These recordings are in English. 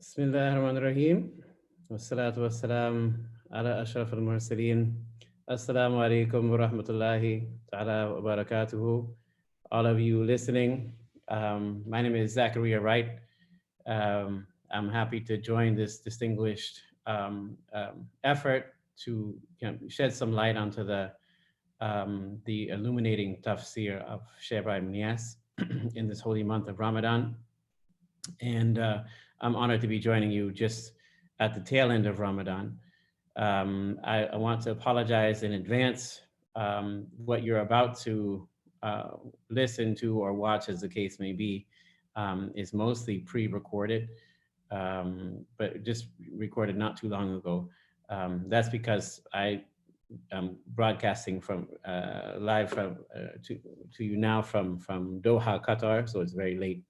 بسم الله الرحمن الرحيم والصلاة والسلام على أشرف المرسلين. Assalamu alaikum wa rahmatullahi ta'ala wa barakatuhu. All of you listening, my name is Zachariah Wright. I'm happy to join this distinguished effort to shed some light onto the illuminating tafsir of Shaykh Ibrahim Niyas in this holy month of Ramadan. And I'm honored to be joining you just at the tail end of Ramadan. I want to apologize in advance. What you're about to listen to or watch, as the case may be, is mostly pre-recorded, but just recorded not too long ago. That's because I am broadcasting from live to you now from Doha, Qatar, so it's very late.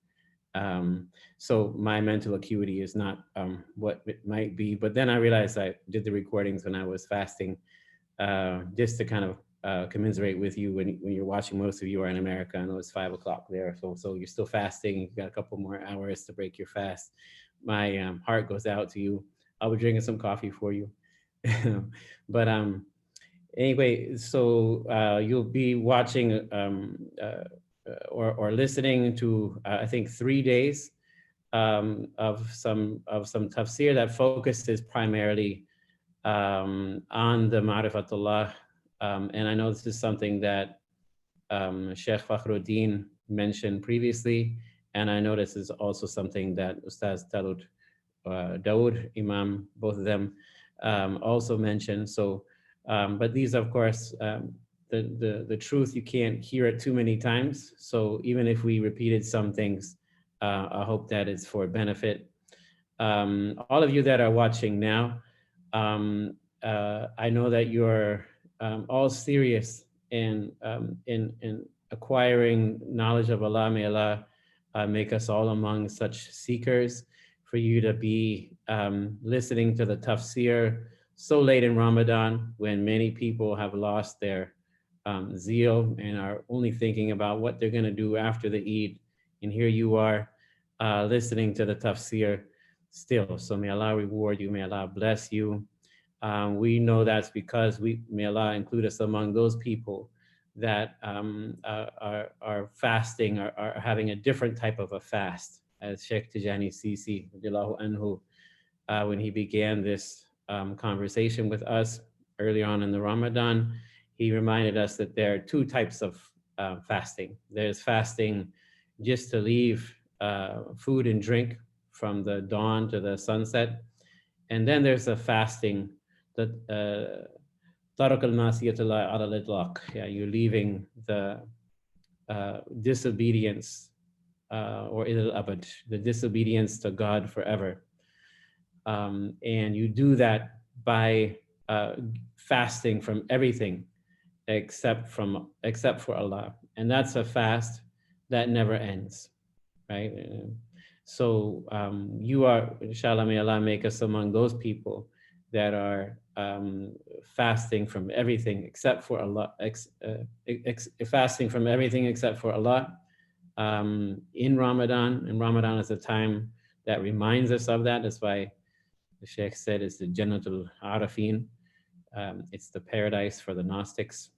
So my mental acuity is not what it might be. But then I realized I did the recordings when I was fasting, just to kind of commiserate with you when you're watching. Most of you are in America. I know it's 5 o'clock there, so you're still fasting. You've got a couple more hours to break your fast. My heart goes out to you. I'll be drinking some coffee for you. But anyway, so you'll be watching or listening to I think 3 days of some tafsir that focuses primarily on the Ma'rifatullah. And I know this is something that Sheikh Fakhruddin mentioned previously, and I know this is also something that Ustaz Dawood Imam, both of them also mentioned. So, but these, of course, the truth, you can't hear it too many times. So even if we repeated some things, I hope that it's for benefit. All of you that are watching now, I know that you're all serious in acquiring knowledge of Allah. May Allah make us all among such seekers. For you to be listening to the tafsir so late in Ramadan, when many people have lost their zeal and are only thinking about what they're going to do after the Eid. And here you are listening to the tafsir still. So may Allah reward you. May Allah bless you. We know that's because may Allah include us among those people that are fasting, are having a different type of a fast. As Sheikh Tijani Sisi, anhu, when he began this conversation with us early on in the Ramadan, he reminded us that there are two types of fasting. There's fasting just to leave food and drink from the dawn to the sunset. And then there's a fasting that Tarak al-Masiyatullah ala al-Itlaq. Yeah, you're leaving the disobedience or ilal abad, the disobedience to God forever. And you do that by fasting from everything except for Allah. And that's a fast that never ends, right? So you are, inshallah, may Allah make us among those people that are fasting from everything except for Allah, fasting from everything except for Allah in Ramadan. And Ramadan is a time that reminds us of that. That's why the Sheikh said it's the Jannatul Arafin. It's the paradise for the Gnostics.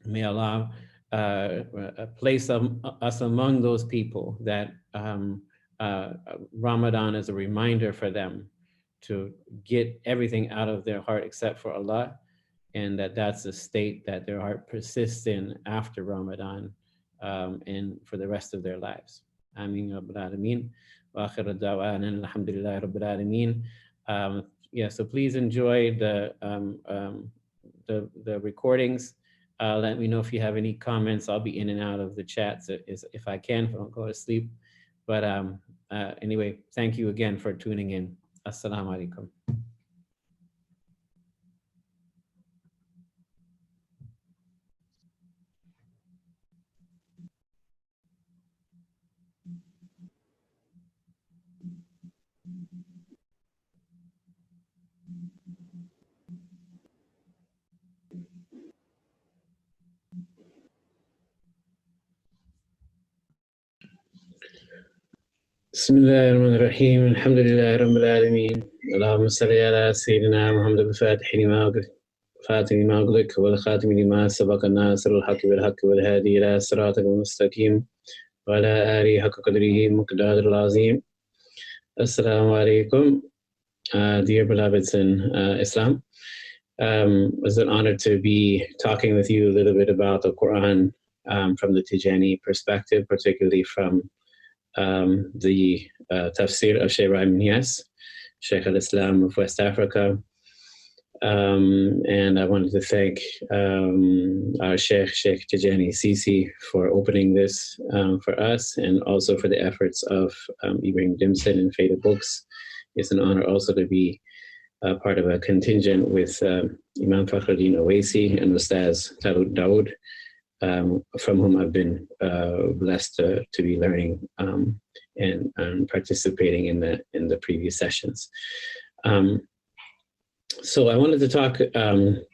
May Allah place us among those people that Ramadan is a reminder for them to get everything out of their heart except for Allah, and that's a state that their heart persists in after Ramadan and for the rest of their lives. Ameen Rabbil Alameen. Wa akhiru da'wana alhamdulillahi Rabbil Alameen. Yeah, so please enjoy the recordings. Let me know if you have any comments. I'll be in and out of the chats if I can, if I don't go to sleep. But anyway, thank you again for tuning in. Assalamu alaikum. بسم الله الرحمن الرحيم الحمد لله رب العالمين اللهم صل على سيدنا محمد الفاتح لما أغلق فاتح لما أغلق والخاتم لما سبق الناصر الحق بالحق والهادي إلى صراطك المستقيم وعلى آله حق قدره مقدار العظيم. Assalamu alaikum, dear beloveds in Islam. It's an honor to be talking with you a little bit about the Quran from the Tijani perspective, particularly from the Tafsir of Shaykh Ibrahim Niyas, Shaykh al-Islam of West Africa. And I wanted to thank our Sheikh Tijani Sisi for opening this for us, and also for the efforts of Ibrahim Dimson and Fayda Books. It's an honor also to be part of a contingent with Imam Fakhruddin Owaisi and Ustaz Talud Dawood, from whom I've been blessed to be learning and participating in the previous sessions. So I wanted to talk in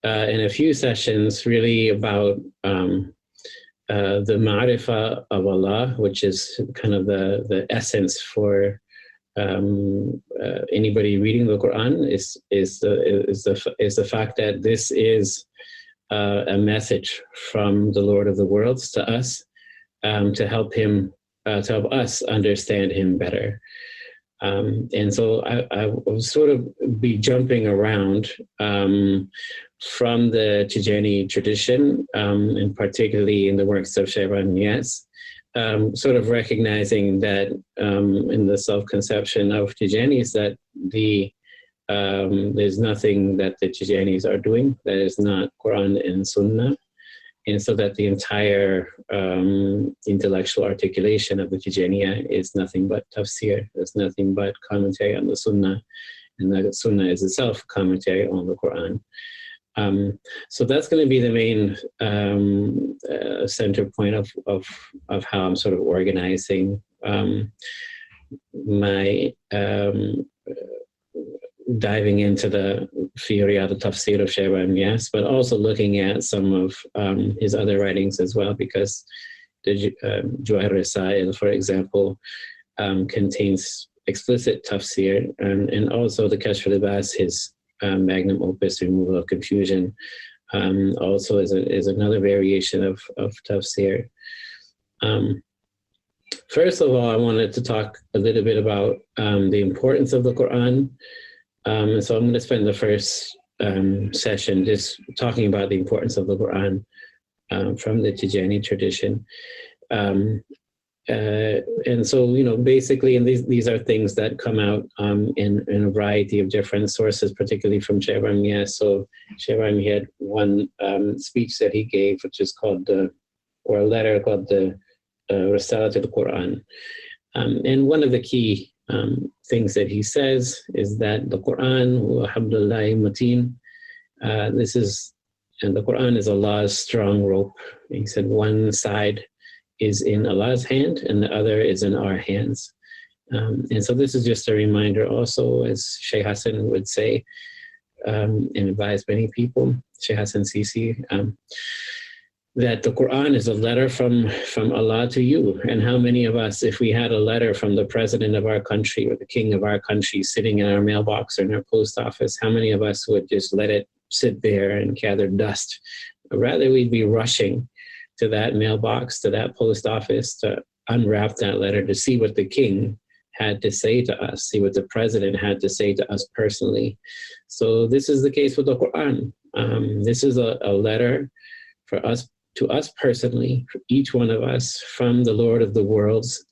a few sessions really about the ma'rifah of Allah, which is kind of the essence for anybody reading the Quran, is the fact that this is a message from the Lord of the worlds to us, to help help us understand him better. And so I will sort of be jumping around from the Tijani tradition, and particularly in the works of Shaykh Ibrahim Niyas, sort of recognizing that in the self-conception of Tijanis that there's nothing that the Tijanis are doing that is not Quran and Sunnah. And so that the entire intellectual articulation of the Tijaniya is nothing but tafsir. It's nothing but commentary on the Sunnah, and the Sunnah is itself commentary on the Quran. So that's going to be the main center point of how I'm sort of organizing my diving into the theory of the Tafsir of Shaykh Ibrahim Niyas, but also looking at some of his other writings as well, because the Jawahir Rasail, for example, contains explicit tafsir, and also the Kashf al-Libas, his magnum opus, Removal of Confusion, also is another variation of tafsir. First of all, I wanted to talk a little bit about the importance of the Quran. So I'm going to spend the first session just talking about the importance of the Quran from the Tijani tradition. And so, basically, and these are things that come out in a variety of different sources, particularly from Shaykh Ibrahim Niyas. So Shaykh Ibrahim, he had one speech that he gave, which is called or a letter called the Risalat al-Quran. And one of the key things that he says is that the Quran, Alhamdulillah Mateen, and the Quran is Allah's strong rope. He said one side is in Allah's hand and the other is in our hands. And so this is just a reminder also, as Shaykh Hassan would say, and advise many people, Shaykh Hassan Sisi, that the Quran is a letter from Allah to you. And how many of us, if we had a letter from the president of our country or the king of our country sitting in our mailbox or in our post office, how many of us would just let it sit there and gather dust? Rather, we'd be rushing to that mailbox, to that post office, to unwrap that letter, to see what the king had to say to us, see what the president had to say to us personally. So this is the case with the Quran. This is a letter for us, to us personally, for each one of us, from the Lord of the worlds.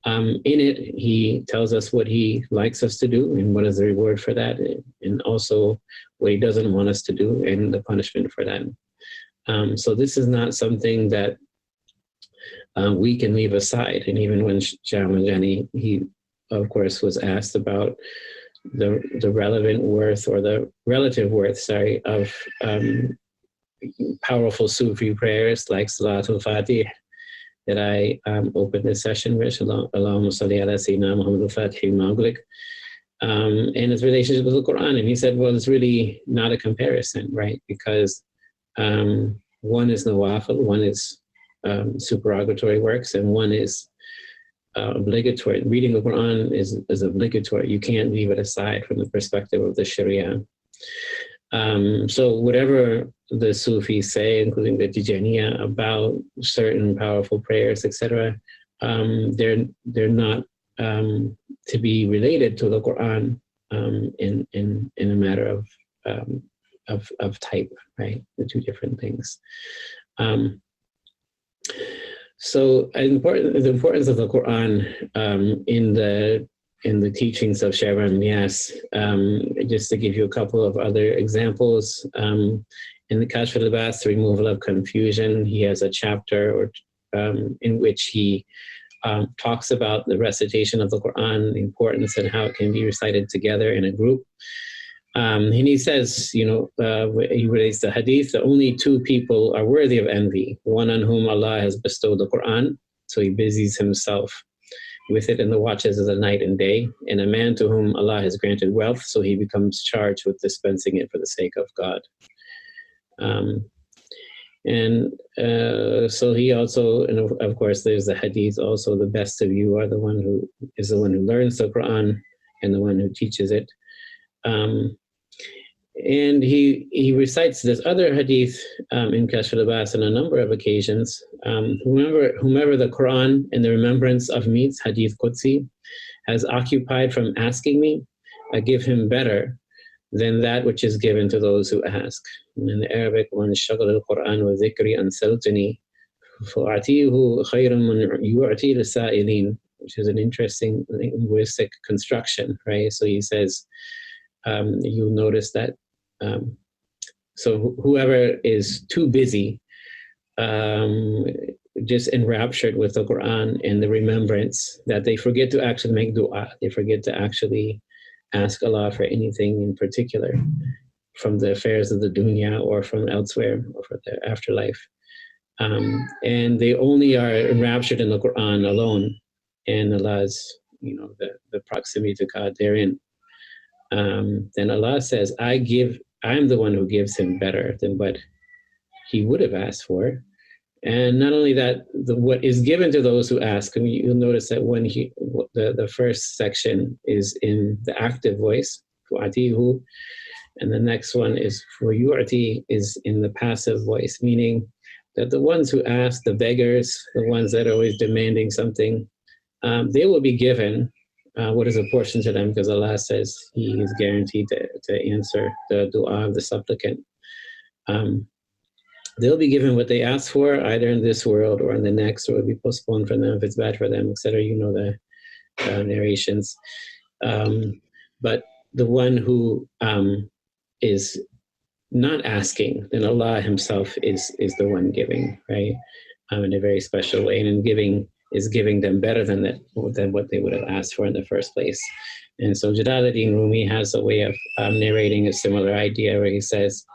In it, he tells us what he likes us to do and what is the reward for that, and also what he doesn't want us to do and the punishment for that. So this is not something that we can leave aside. And even when Jamajani, he of course was asked about the relevant worth, or the relative worth, of powerful Sufi prayers like Salatul Fatih that I opened this session with, Allahumma salli ala Sayyidina Muhammad al-Fatih Mawglik, and his relationship with the Quran. And he said, well, it's really not a comparison, right? Because one is nawafil, one is supererogatory works, and one is obligatory. Reading the Quran is obligatory. You can't leave it aside from the perspective of the Sharia. So whatever the Sufis say, including the Tijaniya, about certain powerful prayers, etc., they're not to be related to the Quran in a matter of type, right? The two different things. So the importance of the Quran in the teachings of Shaykh Ibrahim Niyas, just to give you a couple of other examples, in the Kashf al-Libas, the removal of confusion, he has a chapter in which he talks about the recitation of the Quran, the importance and how it can be recited together in a group. And he says, he relates the hadith, that only two people are worthy of envy, one on whom Allah has bestowed the Quran, so he busies himself with it in the watches of the night and day, and a man to whom Allah has granted wealth, so he becomes charged with dispensing it for the sake of God. So he also, and of course, there's the hadith also, the best of you are the one who learns the Quran and the one who teaches it. And he recites this other hadith in Kashf al-Libas on a number of occasions. Whomever the Quran and the remembrance of me, hadith Qudsi, has occupied from asking me, I give him better than that which is given to those who ask. And in the Arabic, one shaghala al-Quran wa dhikri an saltani, fa'atihu khayrun man yu'ati lisa'ilin, which is an interesting linguistic construction, right? So he says, you'll notice that so whoever is too busy, just enraptured with the Quran and the remembrance, that they forget to actually make dua, they forget to actually ask Allah for anything in particular from the affairs of the dunya or from elsewhere or for the afterlife. And they only are enraptured in the Quran alone and Allah's, the proximity to God therein. Then Allah says, I'm the one who gives him better than what he would have asked for. And not only that, what is given to those who ask, and you'll notice that when the first section is in the active voice, fu'atihu, and the next one is fu'yu'ati, is in the passive voice, meaning that the ones who ask, the beggars, the ones that are always demanding something, they will be given what is apportioned to them, because Allah says He is guaranteed to answer the dua of the supplicant. They'll be given what they ask for, either in this world or in the next, or it'll be postponed for them if it's bad for them, etc. You know the narrations. But the one who is not asking, then Allah Himself is the one giving, right? In a very special way, and in giving them better than what they would have asked for in the first place. And so Jalaluddin Rumi has a way of narrating a similar idea where he says,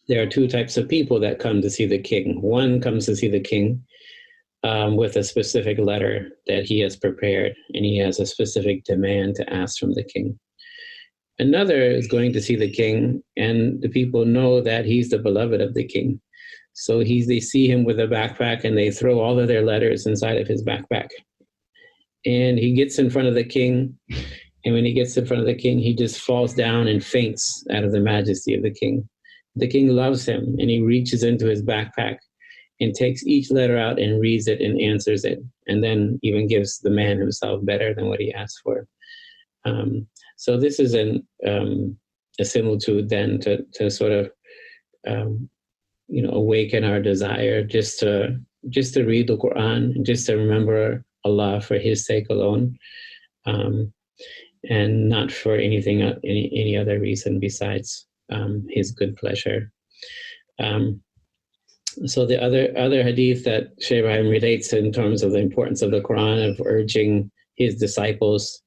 there are two types of people that come to see the king. One comes to see the king with a specific letter that he has prepared, and he has a specific demand to ask from the king. Another is going to see the king, and the people know that he's the beloved of the king. So they see him with a backpack, and they throw all of their letters inside of his backpack. And he gets in front of the king, and when he gets in front of the king, he just falls down and faints out of the majesty of the king. The king loves him, and he reaches into his backpack and takes each letter out and reads it and answers it, and then even gives the man himself better than what he asked for. So this is a similitude then to sort of awaken our desire just to read the Quran, just to remember Allah for His sake alone, and not for anything, any other reason besides His good pleasure. So the other hadith that Shaykh Ibrahim relates in terms of the importance of the Quran, of urging his disciples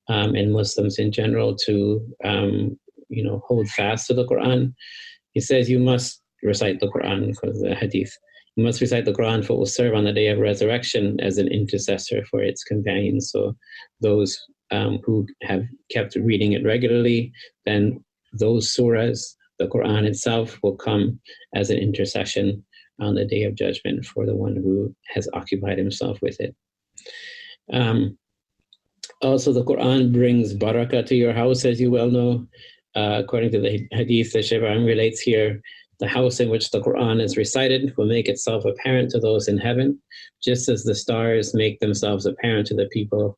and Muslims in general to hold fast to the Quran. He says you must recite the Quran, because the hadith, you must recite the Quran, for it will serve on the day of resurrection as an intercessor for its companions. So those who have kept reading it regularly, then those surahs, the Quran itself, will come as an intercession on the day of judgment for the one who has occupied himself with it. Also, the Quran brings barakah to your house, as you well know. According to the hadith that Shaykhram relates here, the house in which the Quran is recited will make itself apparent to those in heaven, just as the stars make themselves apparent to the people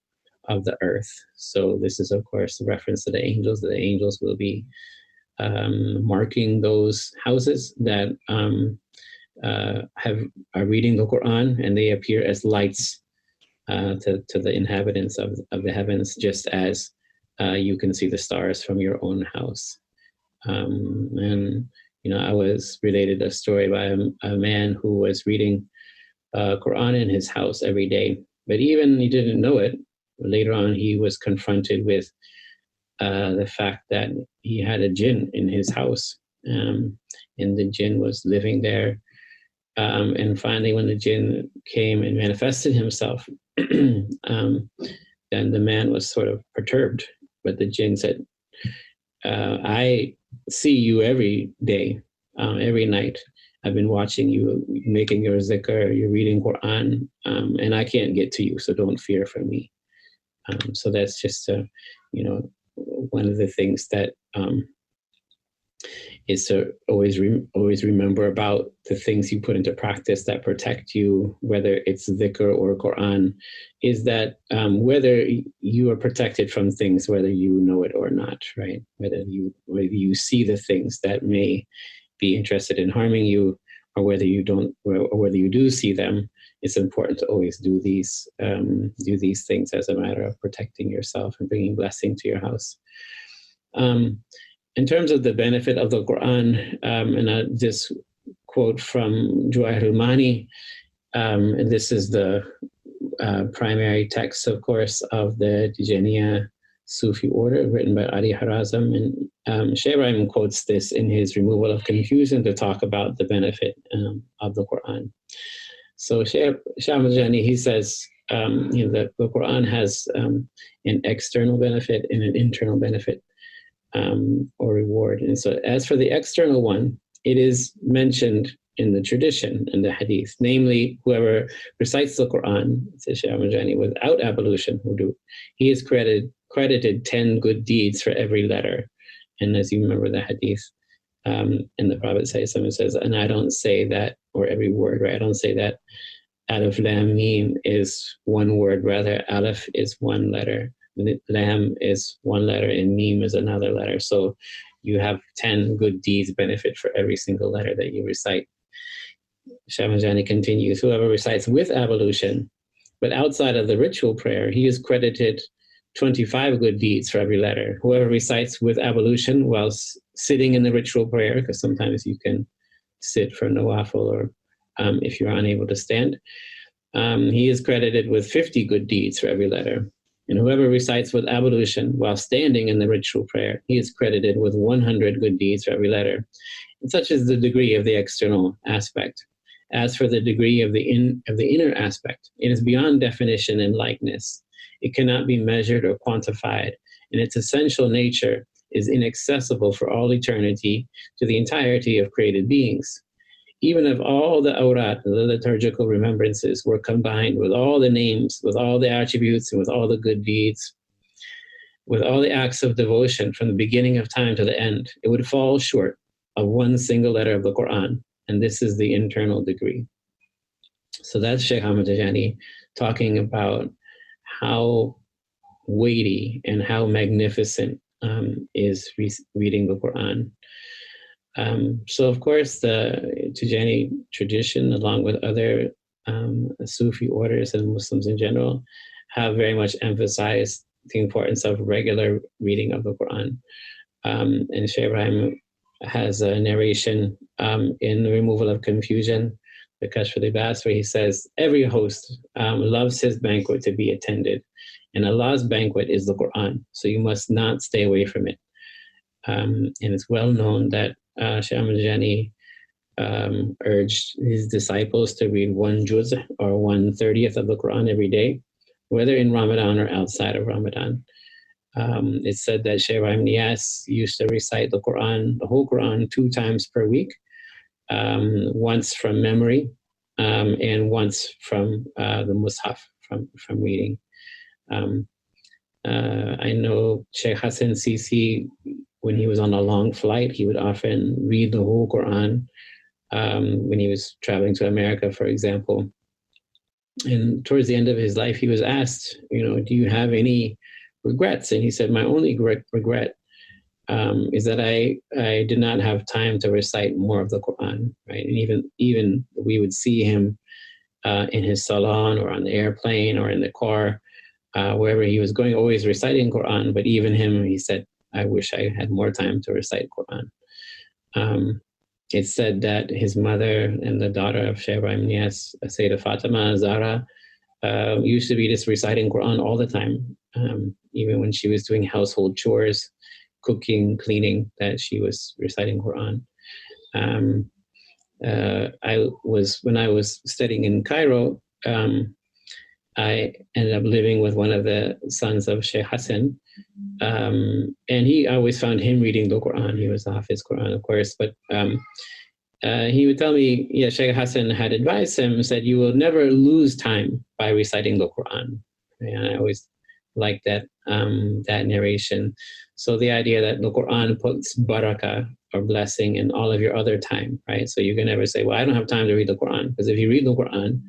of the earth. So this is, of course, a reference to the angels. The angels will be marking those houses that are reading the Quran, and they appear as lights to the inhabitants of the heavens, just as you can see the stars from your own house. And I was related a story by a man who was reading Quran in his house every day, but even he didn't know it. Later on, he was confronted with the fact that he had a jinn in his house, and the jinn was living there. And finally, when the jinn came and manifested himself, then the man was sort of perturbed. But the jinn said, I see you every day, every night. I've been watching you, making your zikr, you're reading Quran, and I can't get to you, so don't fear for me. So that's just, one of the things that is to always remember about the things you put into practice that protect you, whether it's dhikr or Quran, is that whether you are protected from things, whether you know it or not, right? Whether you see the things that may be interested in harming you, or whether you don't, or whether you do see them, it's important to always do these things as a matter of protecting yourself and bringing blessing to your house. In terms of the benefit of the Quran, and I just quote from Jawahir al-Mani, and this is the primary text, of course, of the Tijaniya Sufi order written by Ali Harazm. And Shaykhram quotes this in his Removal of Confusion to talk about the benefit of the Quran. So Shah Mahjani, he says, that the Quran has an external benefit and an internal benefit, or reward. And so as for the external one, it is mentioned in the tradition, in the hadith, namely, whoever recites the Quran, says Shah Mahjani, without ablution, he is credited 10 good deeds for every letter. And as you remember the hadith, and the Prophet says, and I don't say that, or every word, right? I don't say that Alif Lam Mim is one word, rather Alif is one letter, Lam is one letter, and Mim is another letter. So you have 10 good deeds benefit for every single letter that you recite. Shah Mahjani continues, whoever recites with ablution, but outside of the ritual prayer, he is credited 25 good deeds for every letter. Whoever recites with ablution while sitting in the ritual prayer, because sometimes you can sit for nawafil, or if you're unable to stand, he is credited with 50 good deeds for every letter. And whoever recites with ablution while standing in the ritual prayer, he is credited with 100 good deeds for every letter. And such is the degree of the external aspect. As for the degree of the inner aspect, it is beyond definition and likeness. It cannot be measured or quantified, and its essential nature is inaccessible for all eternity to the entirety of created beings. Even if all the awrat, the liturgical remembrances, were combined with all the names, with all the attributes, and with all the good deeds, with all the acts of devotion from the beginning of time to the end, it would fall short of one single letter of the Quran, and this is the internal degree. So that's Shaykh Ahmad Tijani talking about how weighty and how magnificent is reading the Quran. So of course the Tijani tradition, along with other Sufi orders and Muslims in general, have very much emphasized the importance of regular reading of the Quran. And Shaykh Ibrahim has a narration in the Removal of Confusion, the Kashf al-Libas, where he says, every host loves his banquet to be attended, and Allah's banquet is the Quran, so you must not stay away from it. And it's well known that Shaykh Ahmad Tijani urged his disciples to read 1 juz, or 1/30th of the Quran every day, whether in Ramadan or outside of Ramadan. It's said that Shaykh Ibrahim Niyas used to recite the Quran, the whole Quran, 2 times per week. once from memory, and once from the Mus'haf, from reading. I know Sheikh Hassan Sisi, when he was on a long flight, he would often read the whole Quran when he was traveling to America, for example. And towards the end of his life, he was asked, do you have any regrets? And he said, my only regret is that I did not have time to recite more of the Quran, right? And even we would see him in his salon or on the airplane or in the car, wherever he was going, always reciting Quran. But even him, he said, I wish I had more time to recite Quran. It's said that his mother and the daughter of Shaykh Ibrahim Niyas, Sayyidah Fatima Zahra, used to be just reciting Quran all the time, even when she was doing household chores, cooking, cleaning, that she was reciting Quran. When I was studying in Cairo, I ended up living with one of the sons of Sheikh Hassan, and I always found him reading the Quran. He was the Hafiz Quran, of course, but he would tell me, Sheikh Hassan had advised him, said, you will never lose time by reciting the Quran. And I always liked that narration. So the idea that the Quran puts barakah, or blessing, in all of your other time, right? So you can never say, well, I don't have time to read the Quran, because if you read the Quran,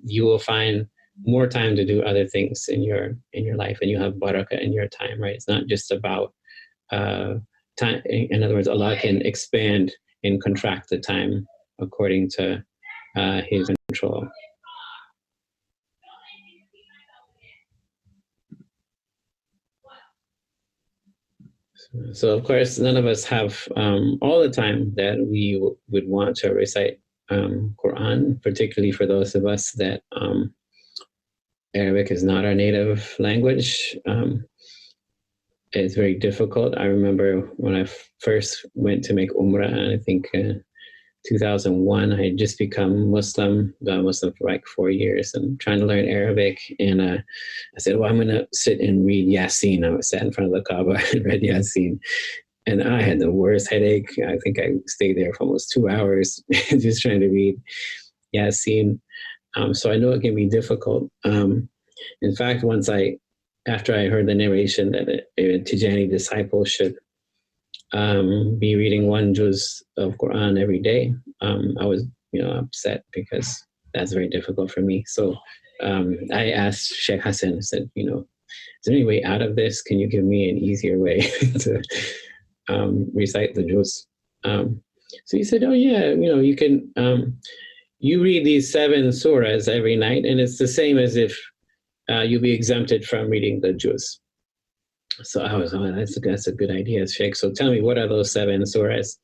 you will find more time to do other things in your life, and you have barakah in your time, right? It's not just about time. In other words, Allah can expand and contract the time according to His control. So of course, none of us have all the time that we would want to recite Quran, particularly for those of us that Arabic is not our native language. It's very difficult. I remember when I first went to make Umrah, I think 2001, I had just become Muslim, been Muslim for like 4 years, and trying to learn Arabic. And I said, well, I'm going to sit and read Yasin. I sat in front of the Kaaba and read Yasin. And I had the worst headache. I think I stayed there for almost 2 hours just trying to read Yasin. So I know it can be difficult. In fact, after I heard the narration that a Tijani disciple should be reading one juz of Quran every day, I was, upset, because that's very difficult for me. So I asked Sheikh Hassan, I said, is there any way out of this? Can you give me an easier way to recite the juz? So he said, oh yeah, you can, you read these 7 surahs every night, and it's the same as if you'll be exempted from reading the juz. So I was, that's a good idea, Sheikh. So tell me, what are those 7 surahs?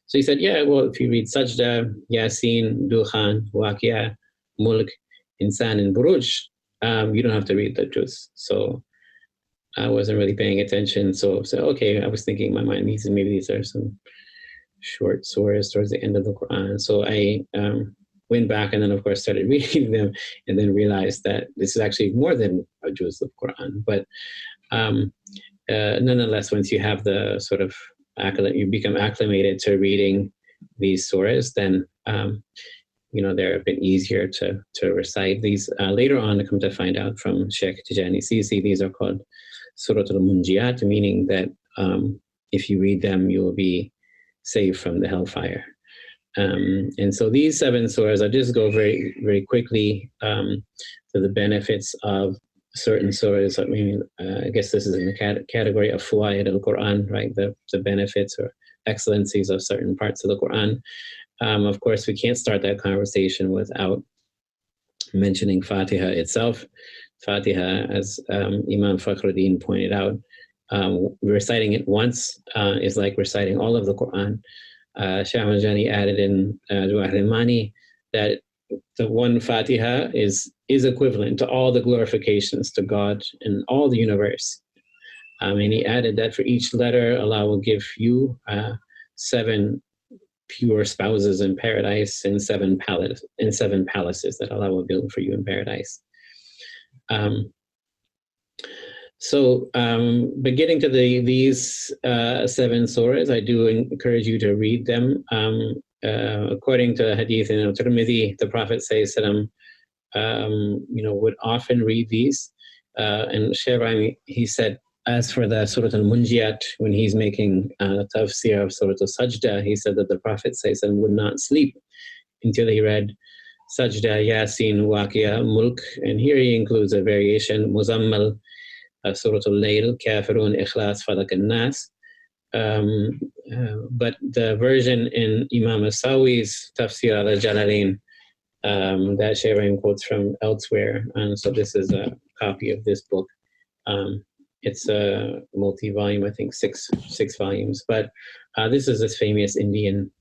So he said, yeah, well, if you read Sajda, Yasin, Dukhan, Waqia, Mulk, Insan, and Buruj, you don't have to read the juz. So I wasn't really paying attention. So okay, I was thinking in my mind, maybe these are some short surahs towards the end of the Quran. So I went back and then, of course, started reading them, and then realized that this is actually more than a juz of Quran. But nonetheless, once you have the sort of you become acclimated to reading these surahs, then they're a bit easier to recite these. Later on, I come to find out from Sheikh Tijani Sisi, these are called Surat al-Munjiyat, meaning that if you read them, you will be saved from the hellfire. And so these 7 surahs, I'll just go very, very quickly to the benefits of certain surahs. I mean, I guess this is in the category of Fuwaid al-Quran, right? The benefits or excellencies of certain parts of the Quran. Of course, we can't start that conversation without mentioning Fatiha itself. Fatiha, as Imam Fakhruddin pointed out, reciting it once is like reciting all of the Quran. Shah Mahjani added in Jawahir al-Mani that the one Fatiha is equivalent to all the glorifications to God in all the universe. And he added that for each letter, Allah will give you 7 pure spouses in paradise and 7 palaces that Allah will build for you in paradise. But getting to these 7 surahs, I do encourage you to read them according to the hadith in Tirmidhi, the Prophet ﷺ, would often read these. And Shaykh he said, as for the Surah Al-Munjiyat, when he's making tafsir of Surah Al-Sajda, he said that the Prophet ﷺ would not sleep until he read Sajda, Yasin, Waqia, Mulk, and here he includes a variation, Muzammal, Surah Al-Layl, Kafirun, Ikhlas, Falaq, and Nas. But the version in Imam Asawi's Tafsir al-Jalalain that Shaykh quotes from elsewhere, and so this is a copy of this book. It's a multi-volume, I think six volumes, but this is this famous Indian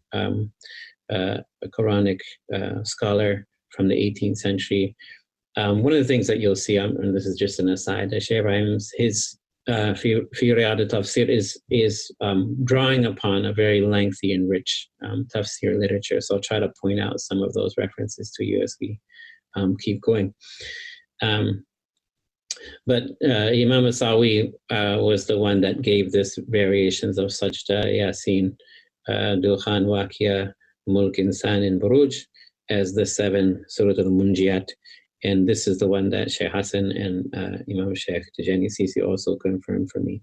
Quranic scholar from the 18th century. One of the things that you'll see, and this is just an aside, that Shaykh Ibrahim's, his Fi Riyad al-Tafsir is drawing upon a very lengthy and rich tafsir literature. So I'll try to point out some of those references to you as we keep going. But Imam Asawi was the one that gave this variations of Sajda, Yasin, Dukhan, Waqia, Mulk, Insan, and Buruj as the 7 Surah Al-Munjiyat. And this is the one that Shaykh Hassan and Imam Shaykh Tijani Sisi also confirmed for me.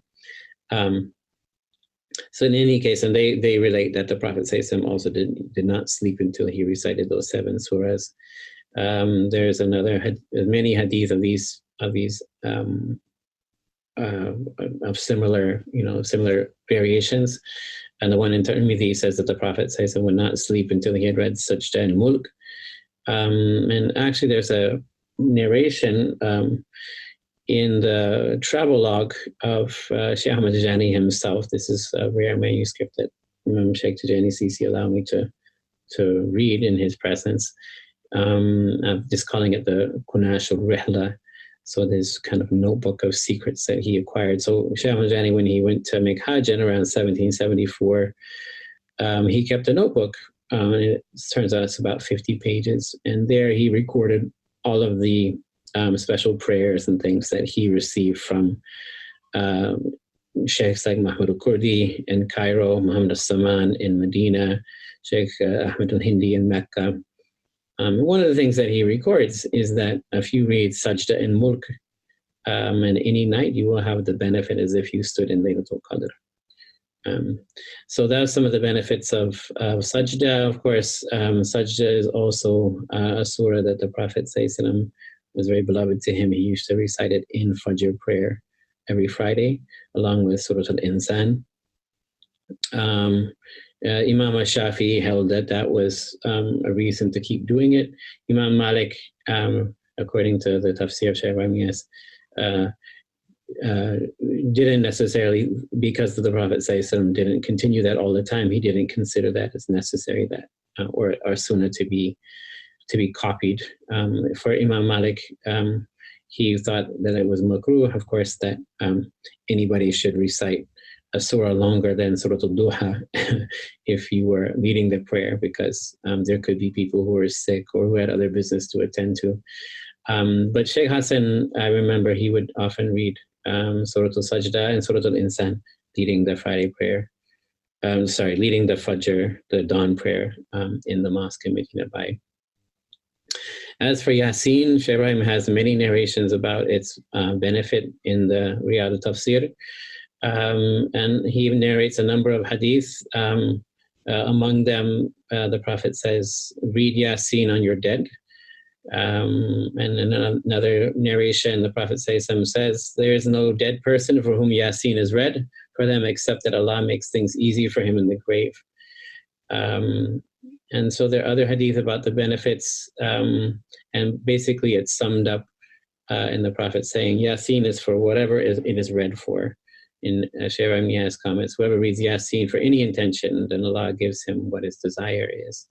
So in any case, and they relate that the Prophet ﷺ also did not sleep until he recited those 7 surahs. There's many hadith of these of similar variations. And the one in Tirmidhi says that the Prophet ﷺ would not sleep until he had read Sajda and Mulk. And actually there's a narration in the travelogue of Shaykh Ahmad Tijani himself. This is a rare manuscript that Imam Shaykh Tijani Sisi allowed me to read in his presence. I'm just calling it the Kunash al-Rihla. So there's kind of a notebook of secrets that he acquired. So Shaykh Ahmad Tijani, when he went to make Hajj in around 1774, he kept a notebook. And it turns out it's about 50 pages. And there he recorded all of the special prayers and things that he received from Sheikhs like Mahmoud al-Kurdi in Cairo, Muhammad al-Saman in Medina, Sheikh Ahmed al-Hindi in Mecca. One of the things that he records is that if you read Sajda and Mulk, and any night, you will have the benefit as if you stood in Laylatul Qadr. So that's some of the benefits of Sajda. Of course, Sajda is also a surah that the Prophet ﷺ was very beloved to him. He used to recite it in Fajr prayer every Friday, along with Surah Al-Insan. Imam al-Shafi'i held that was a reason to keep doing it. Imam Malik, according to the Tafsir of Shaykh Ibrahim, didn't necessarily, because the Prophet ﷺ didn't continue that all the time, he didn't consider that as necessary, that or sunnah to be copied. For Imam Malik, he thought that it was makruh, of course, that anybody should recite a surah longer than Surah Al-Duha if you were leading the prayer, because there could be people who were sick or who had other business to attend to. But Shaykh Hassan, I remember he would often read Surah Al-Sajda and Surah Al-Insan, leading the Friday prayer. Leading the Fajr, the dawn prayer in the mosque in Medina Bay. As for Yasin, Shaykh Ibrahim has many narrations about its benefit in the Riyad al-Tafsir. And he narrates a number of hadith. Among them, the Prophet says, read Yasin on your dead. And in another narration, the Prophet says, there is no dead person for whom Yasin is read for them, except that Allah makes things easy for him in the grave. And so there are other hadith about the benefits, and basically it's summed up in the Prophet saying, Yasin is for whatever it is read for. In Shaykh Ibrahim's comments, whoever reads Yasin for any intention, then Allah gives him what his desire is.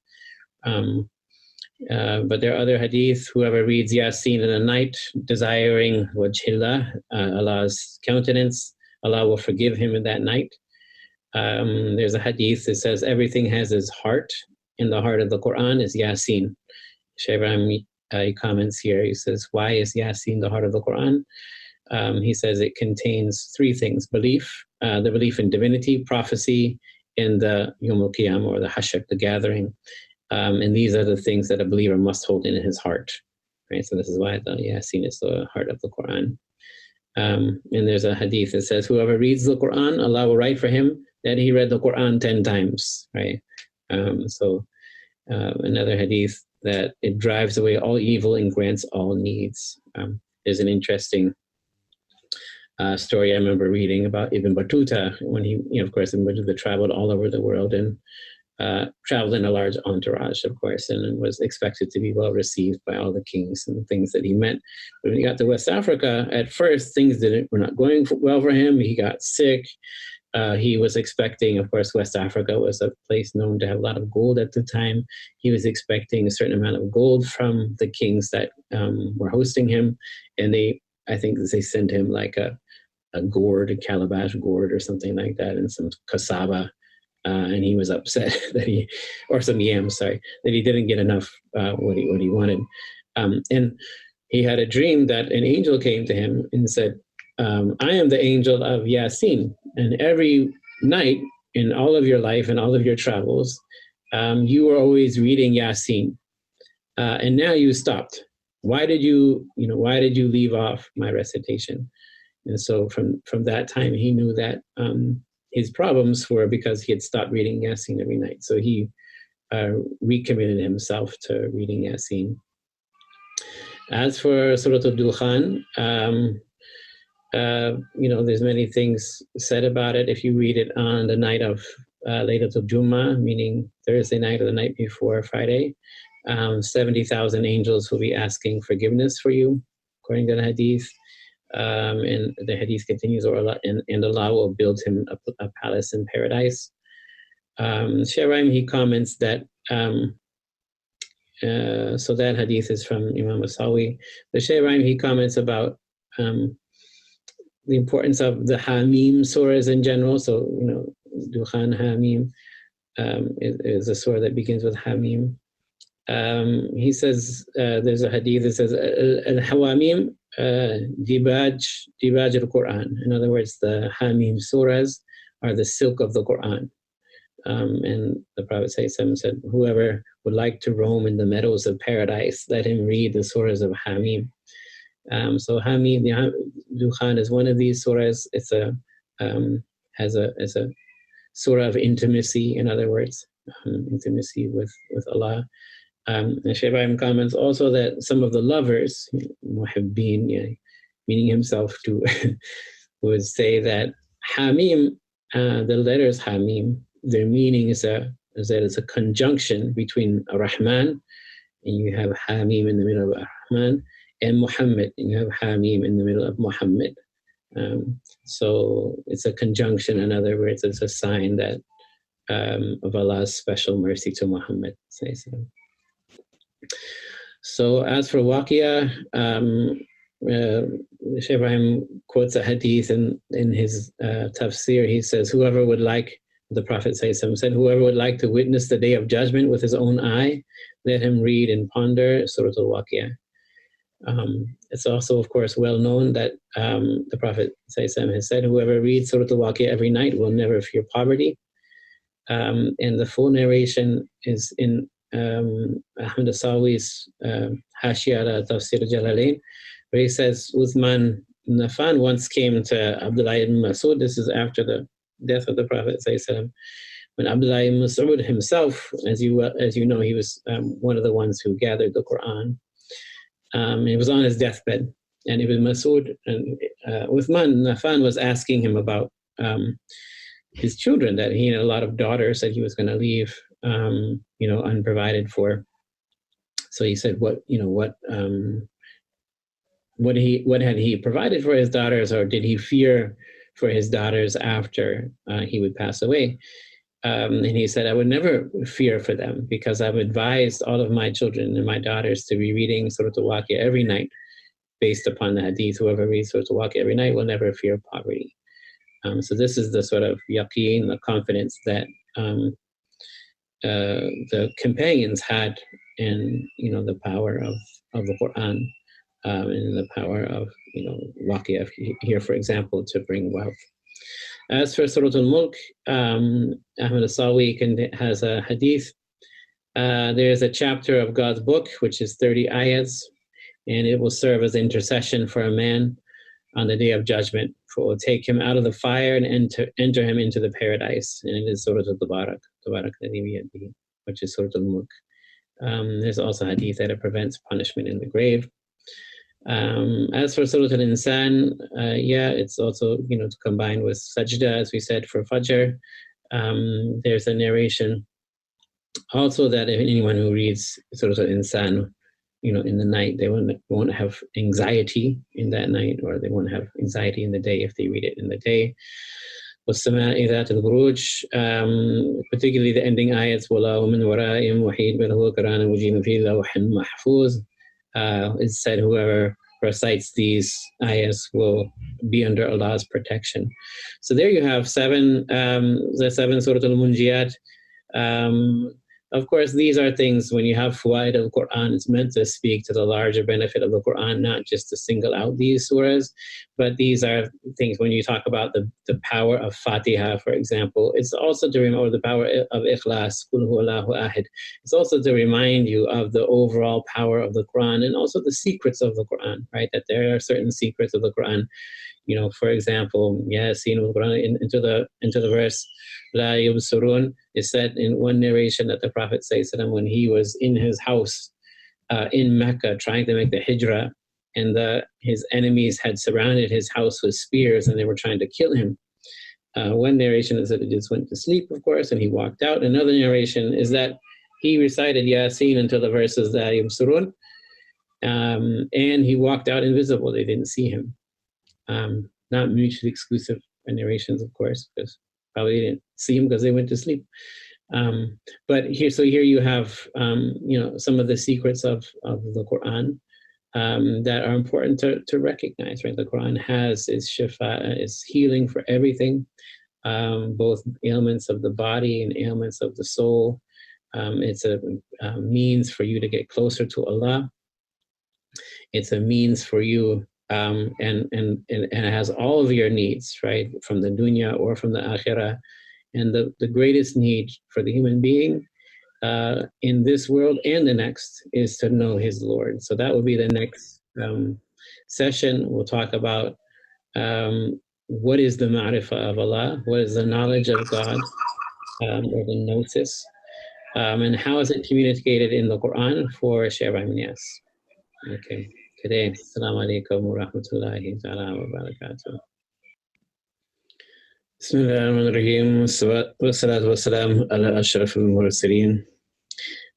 But there are other hadith, whoever reads Yasin in the night, desiring wajhillah, Allah's countenance, Allah will forgive him in that night. There's a hadith that says everything has its heart. In the heart of the Quran is Yasin. Shaykh Ibrahim comments here, he says, why is Yasin the heart of the Quran? He says it contains 3 things: belief, the belief in divinity, prophecy, in the Yom Al-Qiyamah, or the Hashr, the gathering. And these are the things that a believer must hold in his heart. Right? So this is why the Yasin is the heart of the Quran. And there's a hadith that says, whoever reads the Quran, Allah will write for him that he read the Quran 10 times, right? Another hadith that it drives away all evil and grants all needs. There's an interesting story I remember reading about Ibn Battuta when he, of course, Ibn Battuta traveled all over the world and traveled in a large entourage, of course, and was expected to be well received by all the kings and things that he met. But when he got to West Africa, at first things were not going well for him. He got sick. He was expecting, of course, West Africa was a place known to have a lot of gold at the time. He was expecting a certain amount of gold from the kings that were hosting him, and I think they sent him like a gourd, a calabash gourd or something like that, and some cassava. And he was upset or some yams, that he didn't get enough what he wanted. And he had a dream that an angel came to him and said, I am the angel of Yasin, and every night in all of your life and all of your travels, you were always reading Yasin, and now you stopped. Why did you leave off my recitation? And so from that time, he knew that his problems were because he had stopped reading Yasin every night. So he recommitted himself to reading Yasin. As for Surah Al-Dukhan, there's many things said about it. If you read it on the night of Laylatul Jummah, meaning Thursday night or the night before Friday, 70,000 angels will be asking forgiveness for you, according to the hadith. And the hadith continues, and Allah will build him a palace in paradise. Shahrayim, he comments that, so that hadith is from Imam Asawi. The Shahrayim, he comments about the importance of the Hamim surahs in general. So, Dukhan Hamim is a surah that begins with Hamim. He says, there's a hadith that says, Al-Hawamim Dibaj al-Quran. In other words, the Hamim surahs are the silk of the Quran. And the Prophet said, whoever would like to roam in the meadows of paradise, let him read the surahs of Hamim. So Hamim, the Dukhan is one of these surahs. It's has a surah of intimacy, in other words, intimacy with Allah. And Shaykh Ibrahim comments also that some of the lovers, muhibbeen, meaning himself too, would say that Hamim, the letters Hamim, their meaning is that it's a conjunction between Rahman, and you have Hamim in the middle of Rahman, and Muhammad, and you have Hamim in the middle of Muhammad. So it's a conjunction. In other words, it's a sign that of Allah's special mercy to Muhammad. So as for Waqia, Shaykh Ibrahim quotes a hadith in his Tafsir. He says, whoever would like, the Prophet said, whoever would like to witness the day of judgment with his own eye, let him read and ponder Surah Al-Waqia. It's also, of course, well known that the Prophet has said, whoever reads Surah Al-Waqia every night will never fear poverty. And the full narration is in Ahmad Asawi's Hashiyah Tafsir Jalalain, where he says, Uthman ibn Affan once came to Abdullah ibn Mas'ud. This is after the death of the Prophet, when Abdullah ibn Mas'ud himself, as you know, he was one of the ones who gathered the Quran. He was on his deathbed, and Ibn Mas'ud and Uthman ibn Affan was asking him about his children, that he had a lot of daughters that he was going to leave, unprovided for. So he said, what had he provided for his daughters, or did he fear for his daughters after he would pass away? And he said, I would never fear for them, because I've advised all of my children and my daughters to be reading Surah Al-Waqia every night, based upon the hadith, whoever reads Surah Al-Waqia every night will never fear poverty. So this is the sort of yaqeen, the confidence that the companions had in, the power of the Quran, and the power of, Waqia here, for example, to bring wealth. As for Surah Al-Mulk, Ahmed Asawi has a hadith. There's a chapter of God's book, which is 30 ayats, and it will serve as intercession for a man on the day of judgment, for it will take him out of the fire and enter him into the paradise. And it is Surah Al-Tabarak, which is Surah Al-Mulk. There's also hadith that it prevents punishment in the grave. As for Surah Al-Insan, it's also, to combine with sajda, as we said, for Fajr. There's a narration also that if anyone who reads Surah Al-Insan, in the night, they won't have anxiety in that night, or they won't have anxiety in the day if they read it in the day. وَالسَّمَاءِ ذَاتِ الْبُرُوجِ, particularly the ending ayats, وَاللَّهُ مِنْ وَرَائِهِمْ وَحِيدٌ بَلْ قُرْآنٌ مُجِيدٌ فِي لَوْحٍ مَحْفُوظٍ. It said whoever recites these ayahs will be under Allah's protection. So there you have the seven Surah Al-Munjiyat. Of course, these are things, when you have Fuwaid of the Quran, it's meant to speak to the larger benefit of the Quran, not just to single out these surahs, but these are things when you talk about the power of Fatiha, for example. It's also to remember the power of Ikhlas, Qul Huwallahu Ahad. It's also to remind you of the overall power of the Quran and also the secrets of the Quran, right? That there are certain secrets of the Quran. For example, Yasin into the verse, La yubsurun, is said in one narration that the Prophet ﷺ, when he was in his house in Mecca trying to make the hijrah, and his enemies had surrounded his house with spears and they were trying to kill him. One narration is that he just went to sleep, of course, and he walked out. Another narration is that he recited Yasin until the verses La yubsurun, and he walked out invisible. They didn't see him. Not mutually exclusive narrations, of course, because probably didn't see him because they went to sleep. But here you have, some of the secrets of the Quran that are important to recognize, right? The Quran has its shifa, its healing for everything, both ailments of the body and ailments of the soul. It's a means for you to get closer to Allah. It's a means for you, and it has all of your needs, right, from the dunya or from the akhirah. And the greatest need for the human being in this world and the next is to know his Lord. So that will be the next session. We'll talk about what is the ma'rifah of Allah, what is the knowledge of God, or the gnosis, and how is it communicated in the Quran for Shaykh Ibrahim Niyas. Okay. Today, Assalamu alaikum wa rahmatullahi ta'ala wa barakatuh. Bismillah ar-Rahman ar-Rahim, wa salatu wa salam ala ashraf al-mursalin.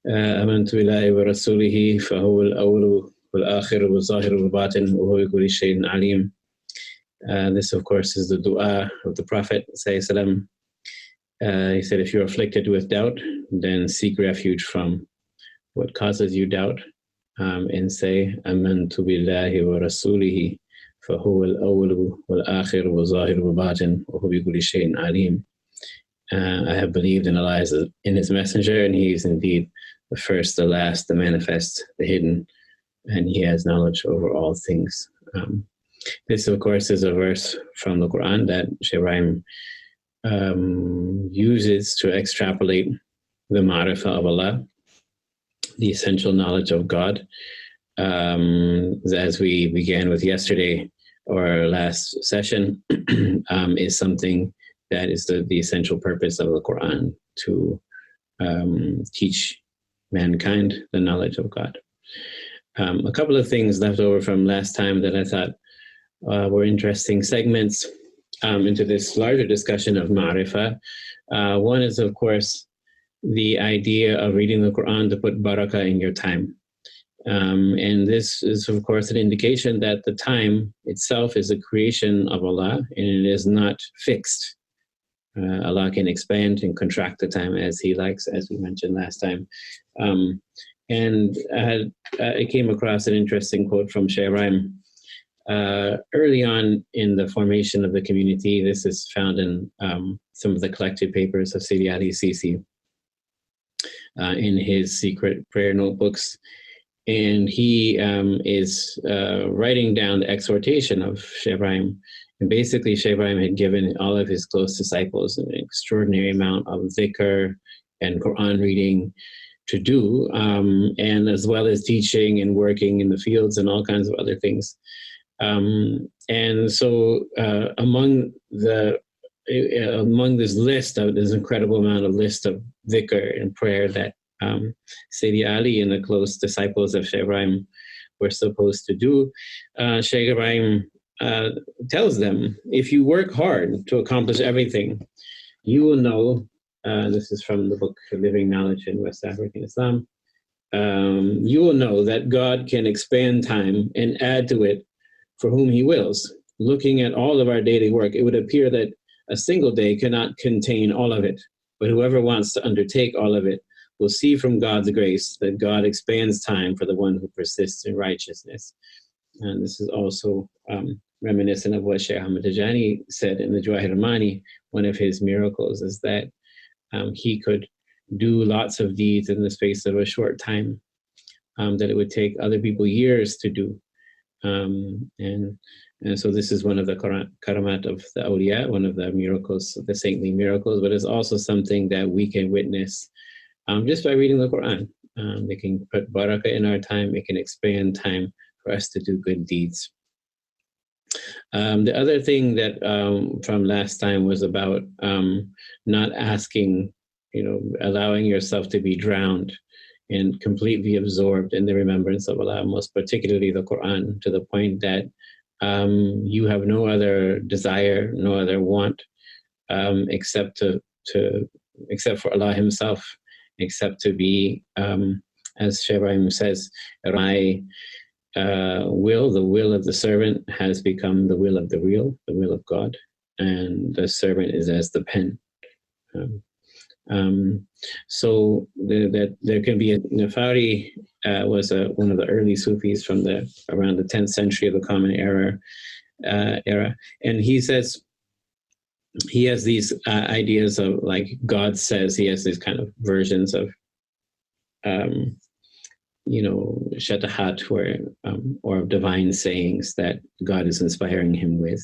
Amantu billahi wa rasulihi, fa huwa al-awwalu wal-akhiru wal-zahiru wal-batin, wa huwa bi kulli shay'in alim. This, of course, is the dua of the Prophet, sallallahu he said, if you're afflicted with doubt, then seek refuge from what causes you doubt. And say, Amantu billahi wa rasulihi, fa huwa al-awwalu wal-akhiru wal-zahiru wal-batin, wa huwa bi kulli shay'in alim. I have believed in Allah in his messenger, and he is indeed the first, the last, the manifest, the hidden, and he has knowledge over all things. This, of course, is a verse from the Quran that Shaykh Ibrahim uses to extrapolate the ma'rifah of Allah, the essential knowledge of God. As we began with yesterday, or last session, is something that is the essential purpose of the Quran, to teach mankind the knowledge of God. A couple of things left over from last time that I thought were interesting segments into this larger discussion of ma'rifah. One is, of course, the idea of reading the Quran to put barakah in your time. And this is, of course, an indication that the time itself is a creation of Allah, and it is not fixed. Allah can expand and contract the time as he likes, as we mentioned last time. And I came across an interesting quote from Shaykh Ibrahim. Early on in the formation of the community, this is found in some of the collected papers of Sidi Ali Sisi, in his secret prayer notebooks. And he is writing down the exhortation of Shaykh Ibrahim And basically, Shaykh Ibrahim had given all of his close disciples an extraordinary amount of dhikr and Quran reading to do, and as well as teaching and working in the fields and all kinds of other things. And so among this list of this incredible amount of list of dhikr and prayer that Sayyidi Ali and the close disciples of Shaykh Ibrahim were supposed to do, Shaykh Ibrahim tells them, if you work hard to accomplish everything, you will know, this is from the book Living Knowledge in West African Islam, you will know that God can expand time and add to it for whom he wills. Looking at all of our daily work, it would appear that a single day cannot contain all of it, but whoever wants to undertake all of it will see from God's grace that God expands time for the one who persists in righteousness. And this is also reminiscent of what Shaykh Ahmad Tijani said in the Jawahir Ramani. One of his miracles is that he could do lots of deeds in the space of a short time that it would take other people years to do. And so this is one of the karamat of the awliya, one of the miracles, the saintly miracles, but it's also something that we can witness just by reading the Quran. It can put barakah in our time, it can expand time for us to do good deeds. The other thing that from last time was about not asking, allowing yourself to be drowned and completely absorbed in the remembrance of Allah, most particularly the Quran, to the point that you have no other desire, no other want, except for Allah Himself, except to be, as Shaykh Ibrahim says, my will, the will of the servant, has become the will of the will of God, and the servant is as the pen. So that there can be Nafari was one of the early Sufis from around the 10th century of the Common Era, and he says he has these ideas of, like, God says, he has these kind of versions of shatahat, or divine sayings that God is inspiring him with.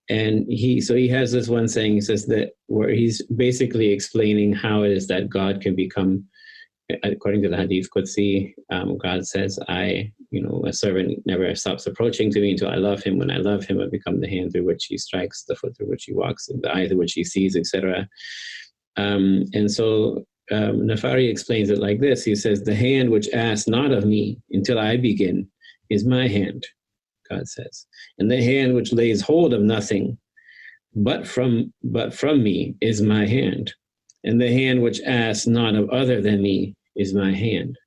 And he has this one saying, he says that, where he's basically explaining how it is that God can become, according to the Hadith Qudsi, God says, a servant never stops approaching to me until I love him. When I love him, I become the hand through which he strikes, the foot through which he walks, the eye through which he sees, etc. And so Nafari explains it like this. He says, the hand which asks not of me until I begin is my hand, God says. And the hand which lays hold of nothing but from me is my hand. And the hand which asks not of other than me is my hand.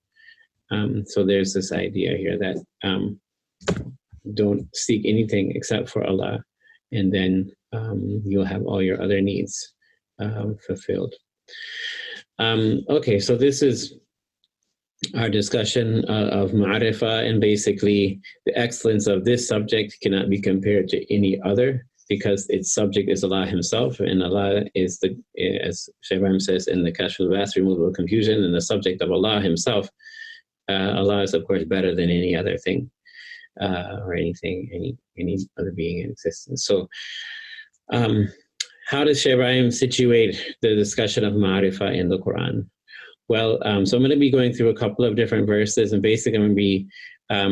So there's this idea here that don't seek anything except for Allah, and then you'll have all your other needs fulfilled. Okay, so this is our discussion of ma'rifah, and basically the excellence of this subject cannot be compared to any other, because its subject is Allah Himself, and Allah is as Shaykh Ibrahim says in the Kashf al-Bas, removal of confusion, and the subject of Allah Himself. Allah is, of course, better than any other thing, or any other being in existence. So how does Shaykh Ibrahim situate the discussion of ma'rifah in the Quran? Well, so I'm going to be going through a couple of different verses, and basically I'm going to be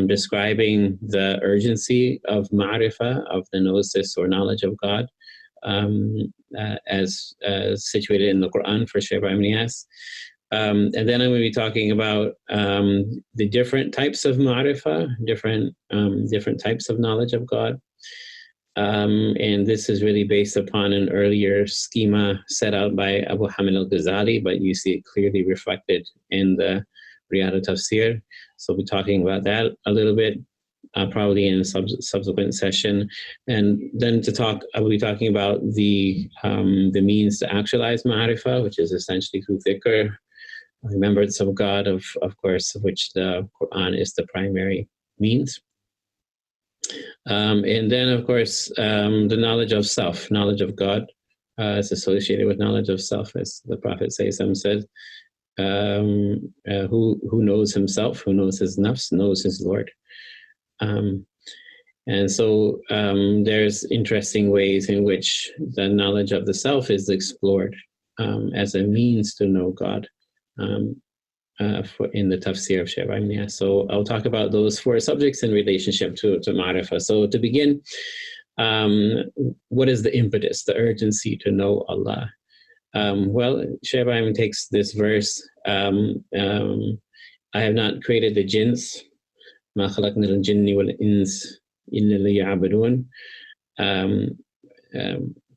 describing the urgency of ma'rifah, of the gnosis or knowledge of God, as situated in the Quran for Shaykh Ibrahim Niyas. And then I'm going to be talking about the different types of ma'rifah, different types of knowledge of God. And this is really based upon an earlier schema set out by Abu Hamid al-Ghazali, but you see it clearly reflected in the Riyadh Tafsir. So we'll be talking about that a little bit, probably in a subsequent session. And then I will be talking about the means to actualize ma'rifah, which is essentially through dhikr, remembrance of God, of course, of which the Quran is the primary means. And then, of course, the knowledge of self, knowledge of God is associated with knowledge of self, as the Prophet said, who knows himself, who knows his nafs, knows his Lord. And And so there's interesting ways in which the knowledge of the self is explored as a means to know God in the Tafsir of Shaykh Ibrahim. So I'll talk about those 4 subjects in relationship to Ma'rifah. So to begin, what is the impetus, the urgency to know Allah? Well, Shaykh Ibrahim takes this verse, I have not created the jinns, ما خلقنا الجن والإنس إلا ليعبدون. I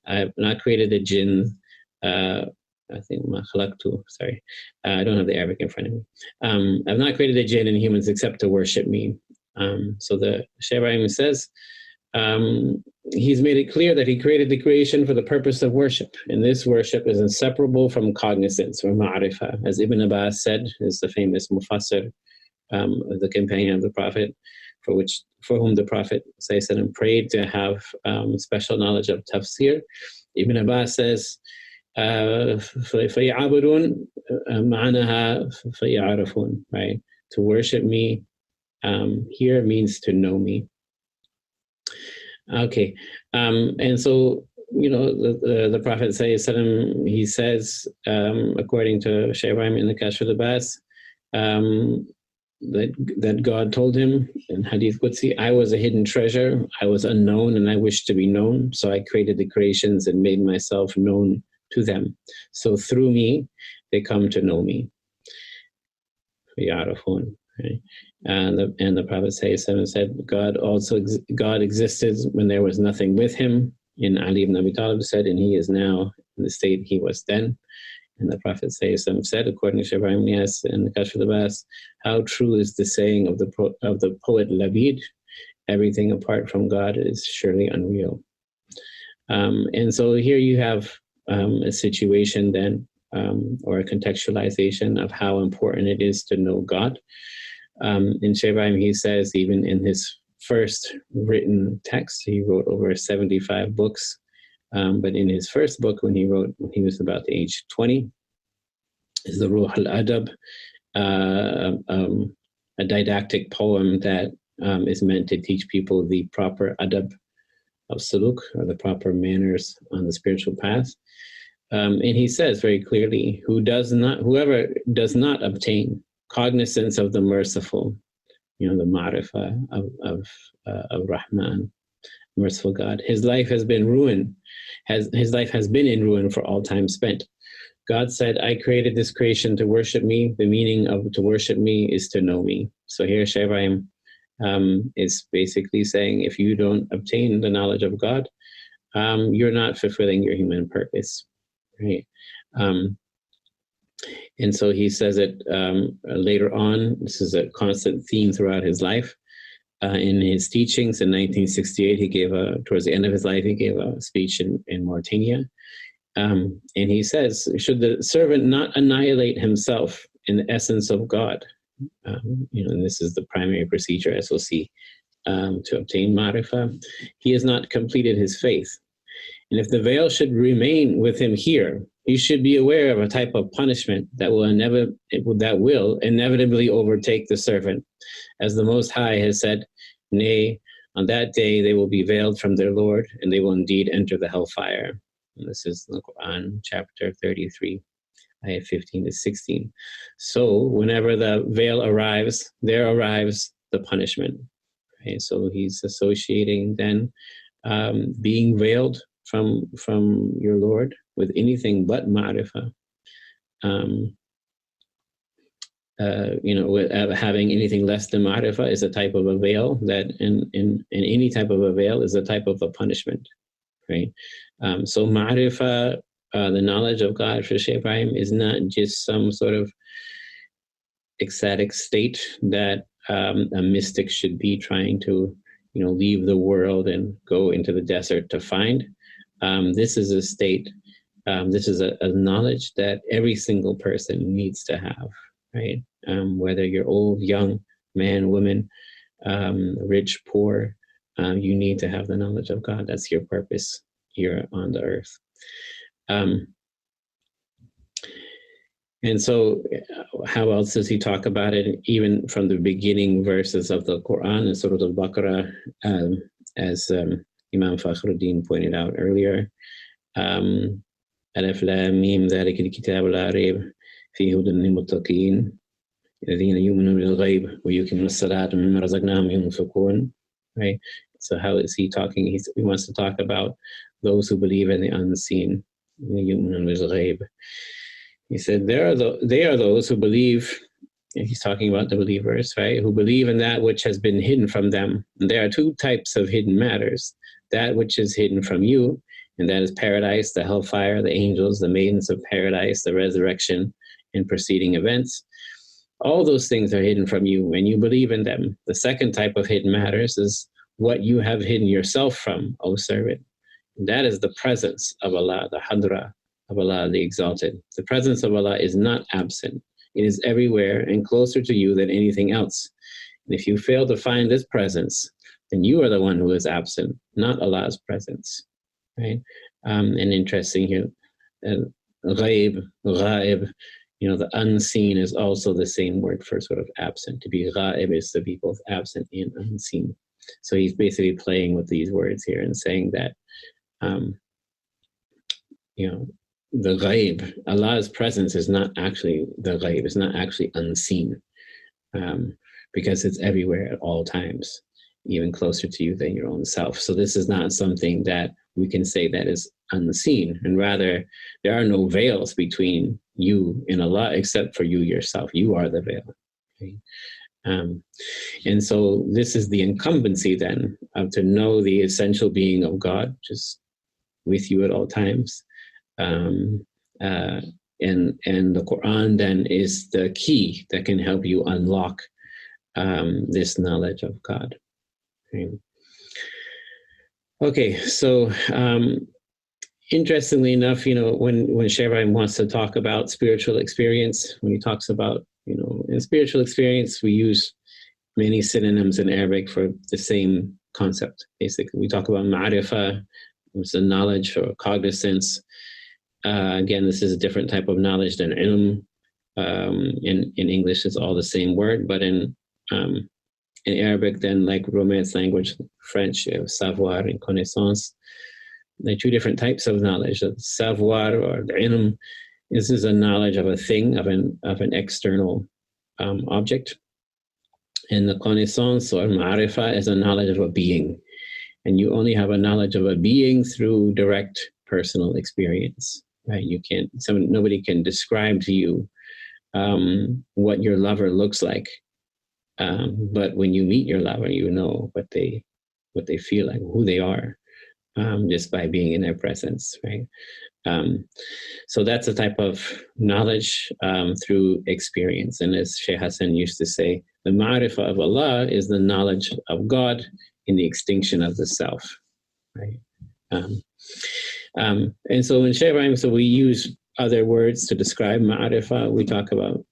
have not created the jinn. I think ما خلقت, sorry. I don't have the Arabic in front of me. I've not created the jinn and humans except to worship me. So the Shaykh Ibrahim says, he's made it clear that he created the creation for the purpose of worship. And this worship is inseparable from cognizance or ma'rifah. As Ibn Abbas said, is the famous Mufassir, the companion of the Prophet, for whom the Prophet prayed to have special knowledge of tafsir. Ibn Abbas says, فَيَعَبُدُونَ مَعَنَهَا فَيَعَرَفُونَ, right? To worship me here means to know me. Okay, and so, you know, the Prophet he says, according to Shaykh Ibrahim in the Kashf al-Libas, that God told him in Hadith Qudsi, I was a hidden treasure, I was unknown and I wished to be known, so I created the creations and made myself known to them. So through me, they come to know me. Right? And the Prophet said, God existed when there was nothing with him. And Ali ibn Abi Talib said, and he is now in the state he was then. And the Prophet said, according to Shaykh Ibrahim Niyas in the Kashf al-Libas, how true is the saying of the poet Labid, everything apart from God is surely unreal. And so here you have a situation then, or a contextualization of how important it is to know God. In Shaykh Ibrahim, he says, even in his first written text, he wrote over 75 books. But in his first book, when he was about the age 20, is the Ruh al-Adab, a didactic poem that is meant to teach people the proper adab of suluk, or the proper manners on the spiritual path. And he says very clearly, whoever does not obtain cognizance of the merciful, you know, the ma'rifah of Rahman, merciful God, his life has been ruined. His life has been in ruin for all time spent. God said, I created this creation to worship me. The meaning of to worship me is to know me. So here Shaykh Ibrahim is basically saying, if you don't obtain the knowledge of God, you're not fulfilling your human purpose, right? And so he says it later on. This is a constant theme throughout his life. In his teachings in 1968, he gave towards the end of his life, he gave a speech in Mauritania. And he says, should the servant not annihilate himself in the essence of God? You know, and this is the primary procedure, as we'll see, to obtain ma'rifah. He has not completed his faith. And if the veil should remain with him here, he should be aware of a type of punishment that will inevitably overtake the servant. As the Most High has said, nay, on that day they will be veiled from their Lord, and they will indeed enter the hellfire. And this is the Quran, chapter 33, ayah 15 to 16. So whenever the veil arrives, there arrives the punishment. Okay, so he's associating then being veiled from your Lord with anything but ma'rifah. You know, having anything less than ma'rifah is a type of a veil that, in any type of a veil, is a type of a punishment, right? So ma'rifah, the knowledge of God for Shaykh Ibrahim, is not just some sort of ecstatic state that a mystic should be trying to, you know, leave the world and go into the desert to find. This is a state, this is a knowledge that every single person needs to have, right? Whether you're old, young, man, woman, rich, poor, you need to have the knowledge of God. That's your purpose here on the earth. And so how else does he talk about it? Even from the beginning verses of the Quran in Surah Al-Baqarah, as Imam Fakhruddin pointed out earlier. Alif Lam Mim ذلك الكتاب لا ريب فيه هدى للمتقين الذين يؤمنون بالغيب ويقيمون الصلاة ومما رزقناهم ينفقون. Right. So how is he talking? He wants to talk about those who believe in the unseen. يؤمنون بالغيب. He said they are those who believe. And he's talking about the believers, right? Who believe in that which has been hidden from them. And there are two types of hidden matters: that which is hidden from you, and that is paradise, the hellfire, the angels, the maidens of paradise, the resurrection, and preceding events. All those things are hidden from you, and you believe in them. The second type of hidden matters is what you have hidden yourself from, O servant. That is the presence of Allah, the Hadra of Allah, the Exalted. The presence of Allah is not absent. It is everywhere and closer to you than anything else. And if you fail to find this presence, then you are the one who is absent, not Allah's presence. Right? And interesting here, ghaib, ghaib, the unseen is also the same word for sort of absent. To be ghaib is to be both absent and unseen. So he's basically playing with these words here and saying that, the ghaib, Allah's presence is not actually the ghaib, it's not actually unseen, because it's everywhere at all times, even closer to you than your own self. So this is not something that we can say that is unseen, and rather there are no veils between you and Allah except for you yourself. You are the veil. Okay? And so this is the incumbency then of to know the essential being of God, just with you at all times. And the Quran then is the key that can help you unlock this knowledge of God. Okay, so interestingly enough, when Shaykh Ibrahim wants to talk about spiritual experience, when he talks about, in spiritual experience, we use many synonyms in Arabic for the same concept. Basically, we talk about ma'rifah, which is a knowledge or cognizance. Again, this is a different type of knowledge than ilm. In English, it's all the same word, but in Arabic, then, like Romance language, French, you have savoir and connaissance. They're two different types of knowledge. The savoir or the ilm, this is a knowledge of a thing, of an external object, and the connaissance or ma'rifah is a knowledge of a being, and you only have a knowledge of a being through direct personal experience. Right? Nobody can describe to you what your lover looks like. But when you meet your lover, you know what they feel like, who they are, just by being in their presence, right? So that's a type of knowledge through experience. And as Shaykh Hassan used to say, the ma'rifah of Allah is the knowledge of God in the extinction of the self, right? And so in Shaykh Ibrahim, so we use other words to describe ma'rifah. We talk about,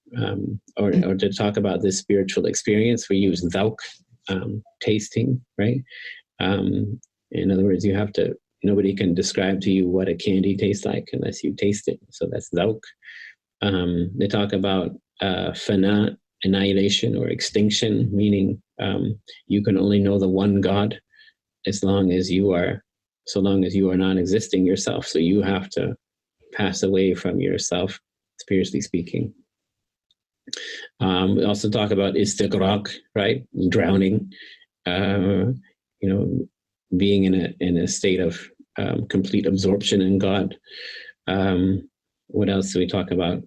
or to talk about this spiritual experience, we use dhawq, tasting, right? In other words, nobody can describe to you what a candy tastes like unless you taste it. So that's dhawq. They talk about fana, annihilation or extinction, meaning you can only know the one God so long as you are non-existing yourself. So you have to pass away from yourself, spiritually speaking. We also talk about istighraq, right? Drowning, being in a state of complete absorption in God. What else do we talk about?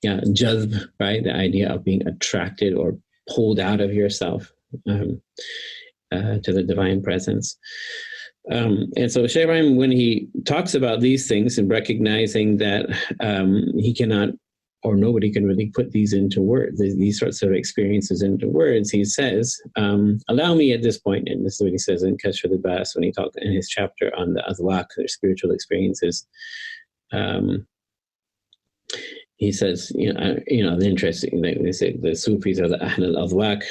Jazb, right? The idea of being attracted or pulled out of yourself to the divine presence. And so Shaykh Ibrahim, when he talks about these things and recognizing that he cannot, or nobody can really put these into words, these sorts of experiences into words, he says, allow me at this point, and this is what he says in Kashf al-Libas when he talked in his chapter on the adwaq, their spiritual experiences. He says, the interesting thing, they say the Sufis are the Ahl al-Adwaq,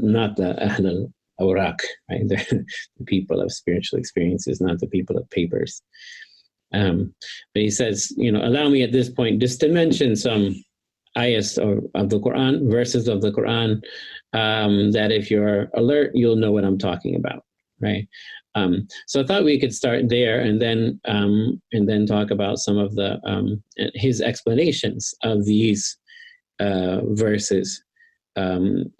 not the Ahl al-Awraq, right? They're the people of spiritual experiences, not the people of papers. But he says, allow me at this point just to mention some ayahs of the Quran, verses of the Quran, that if you're alert, you'll know what I'm talking about. right? So I thought we could start there and then talk about some of the his explanations of these verses in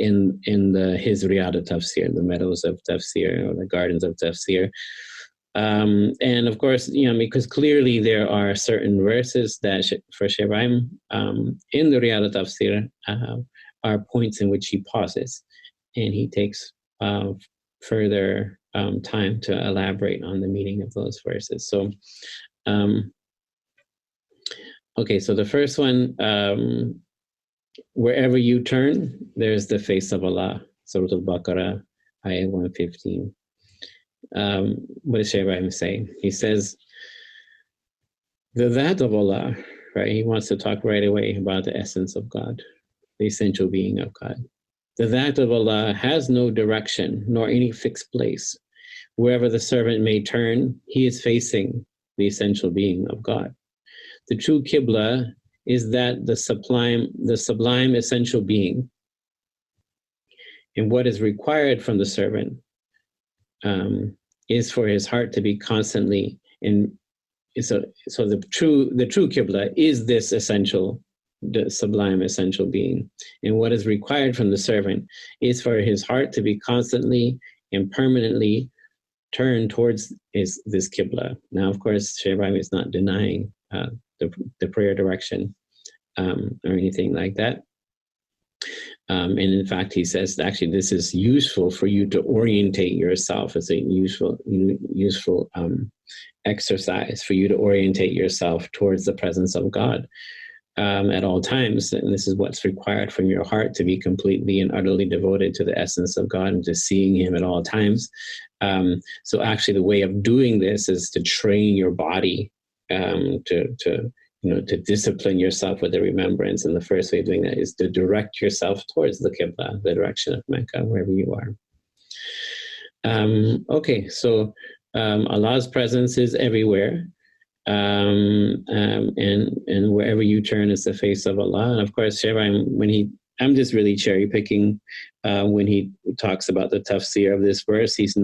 his Riyadh Tafsir, the meadows of Tafsir or the gardens of Tafsir. And of course, because clearly there are certain verses that for Shaykh Ibrahim in the Riyadh Tafsir are points in which he pauses and he takes further time to elaborate on the meaning of those verses. So, okay, so the first one, wherever you turn, there's the face of Allah. Surah Al-Baqarah, ayah 115. What does Shaykh Ibrahim say? He says, the that of Allah, right? He wants to talk right away about the essence of God, the essential being of God. The that of Allah has no direction nor any fixed place. Wherever the servant may turn, he is facing the essential being of God. The true Qibla is that the sublime essential being. And what is required from the servant is for his heart to be constantly in. So the true Qibla is this essential, the sublime essential being. And what is required from the servant is for his heart to be constantly and permanently turned towards this Qibla. Now, of course, Shaykh Ibrahim is not denying the prayer direction or anything like that. And in fact, he says, actually, this is useful for you to orientate yourself. It's a useful exercise for you to orientate yourself towards the presence of God at all times. And this is what's required from your heart, to be completely and utterly devoted to the essence of God and to seeing him at all times. So actually, the way of doing this is to train your body to discipline yourself with the remembrance. And the first way of doing that is to direct yourself towards the Qibla, the direction of Mecca, wherever you are. Okay, so Allah's presence is everywhere. And wherever you turn is the face of Allah. And of course, Shaykh Ibrahim, I'm just really cherry picking when he talks about the tafsir of this verse. He's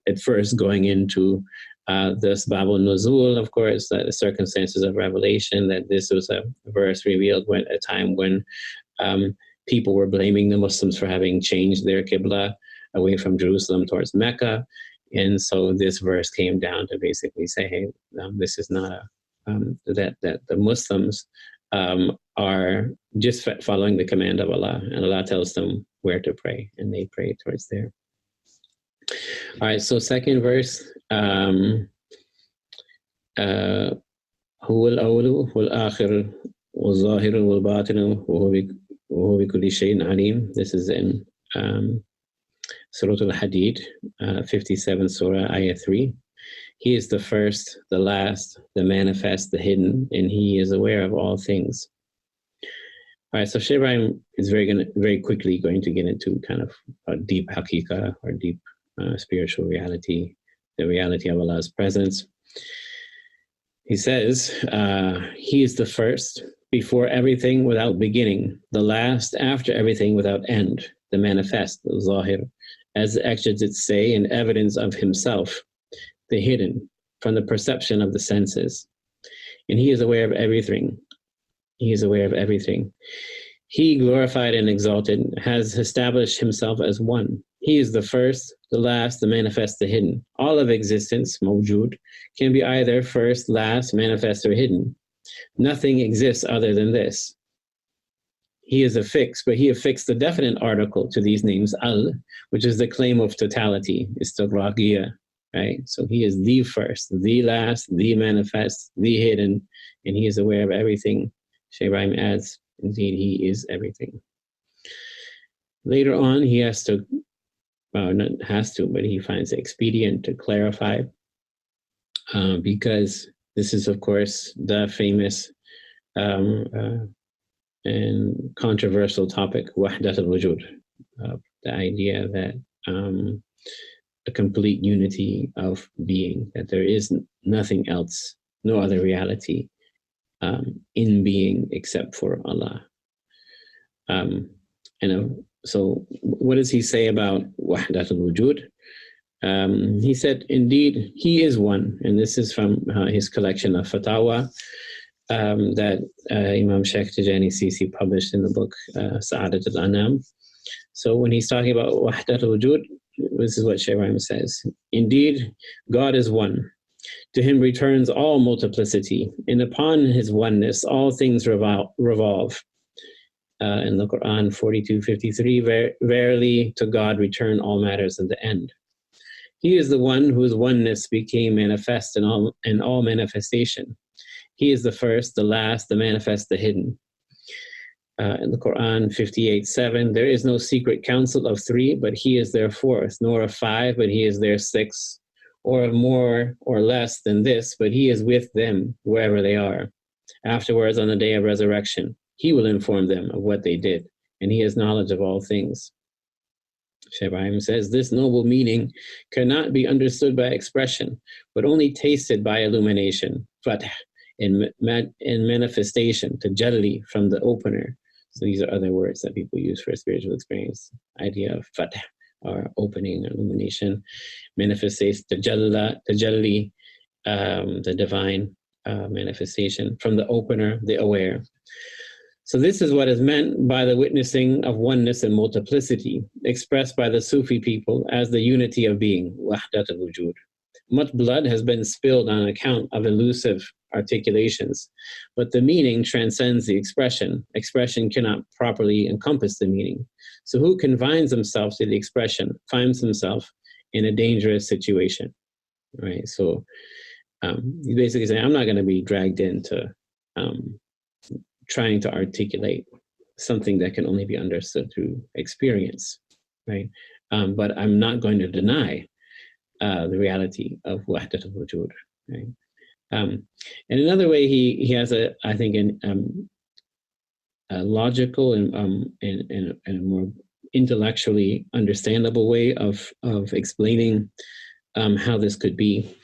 at first going into the Asbabul Nuzul, of course, the circumstances of revelation, that this was a verse revealed at a time when people were blaming the Muslims for having changed their Qibla away from Jerusalem towards Mecca. And so this verse came down to basically say, hey, this is not that the Muslims are just following the command of Allah, and Allah tells them where to pray, and they pray towards there. All right, so second verse, هو الأول والآخر والظاهر والباطن وهو بكل شيء عليم. This is in Surah Al-Hadid, 57 Surah, Ayah 3. He is the first, the last, the manifest, the hidden, and he is aware of all things. All right, so Shaykh Ibrahim is very quickly going to get into kind of a deep haqiqah, or deep spiritual reality, the reality of Allah's presence. He says, he is the first, before everything, without beginning, the last, after everything, without end, the manifest, the zahir, as the exegetes say, in evidence of himself, the hidden, from the perception of the senses. And he is aware of everything. He is aware of everything. He, glorified and exalted, has established himself as one. He is the first, the last, the manifest, the hidden. All of existence, mawjood, can be either first, last, manifest, or hidden. Nothing exists other than this. He is affixed, but he affixed the definite article to these names, al, which is the claim of totality, istighraqiya, right? So he is the first, the last, the manifest, the hidden, and he is aware of everything. Shaykh Ibrahim adds, indeed, he is everything. Later on, he has to, not has to, but he finds it expedient to clarify, because this is, of course, the famous and controversial topic, wahdat al-wujud, the idea that a complete unity of being, that there is nothing else, no other reality in being except for Allah. So what does he say about wahdat al-wujud? He said, indeed, he is one. And this is from his collection of fatwa that Imam Sheikh Tijani Sisi published in the book Sa'adat al-Anam. So when he's talking about wahdat al-wujud, this is what Shaykh Ibrahim says. Indeed, God is one. To him returns all multiplicity, and upon his oneness, all things revolve. In the Quran 42:53, verily to God return all matters in the end. He is the one whose oneness became manifest in all manifestation. He is the first, the last, the manifest, the hidden. In the Quran 58:7, there is no secret council of three, but he is their fourth, nor of five, but he is their sixth, or of more or less than this, but he is with them wherever they are. Afterwards, on the day of resurrection, he will inform them of what they did, and he has knowledge of all things. Shaykh Ibrahim says, this noble meaning cannot be understood by expression, but only tasted by illumination, fath, in manifestation, tajalli, from the opener. So these are other words that people use for spiritual experience. Idea of fath, or opening, illumination, manifestation, tajalli, the divine manifestation, from the opener, the aware. So this is what is meant by the witnessing of oneness and multiplicity, expressed by the Sufi people as the unity of being, wahdat al-wujud. Much blood has been spilled on account of elusive articulations, but the meaning transcends the expression. Expression cannot properly encompass the meaning. So who confines himself to the expression finds himself in a dangerous situation, right? So you basically say, I'm not going to be dragged into trying to articulate something that can only be understood through experience, right? But I'm not going to deny the reality of wahdat al-wujud, right? And another way he has a logical and a more intellectually understandable way of explaining how this could be.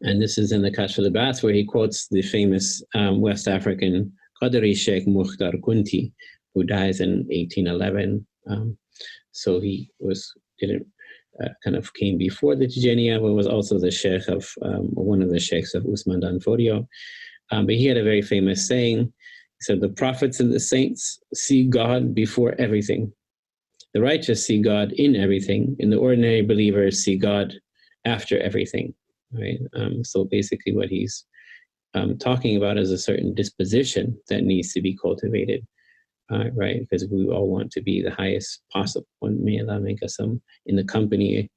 And this is in the Kashf al-Libas, where he quotes the famous West African Qadri Sheikh Mukhtar Kunti, who dies in 1811. So he kind of came before the Tijaniya, but was also the sheikh of one of the sheikhs of Usman Danfodio. But he had a very famous saying. He said, the prophets and the saints see God before everything. The righteous see God in everything, and the ordinary believers see God after everything. Right. So basically, what he's talking about is a certain disposition that needs to be cultivated. Right, because we all want to be the highest possible. May Allah make us in the company,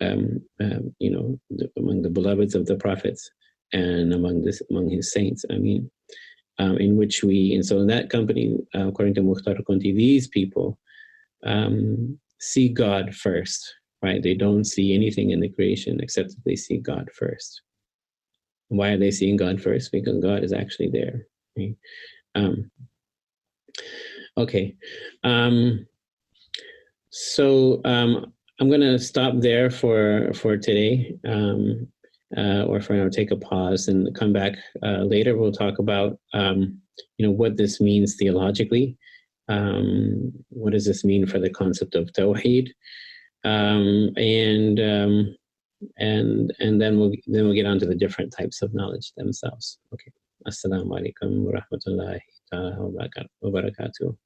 among the beloveds of the prophets, and among his saints. I mean, in which and so in that company, according to Mukhtar Kunti, these people see God first. Right, they don't see anything in the creation except that they see God first. Why are they seeing God first? Because God is actually there. Right? Okay, so I'm going to stop there for today, or for now, take a pause and come back later. We'll talk about what this means theologically. What does this mean for the concept of Tawheed? And then we'll get on to the different types of knowledge themselves. Okay. Assalamu alaikum wa rahmatullahi wa barakatuh.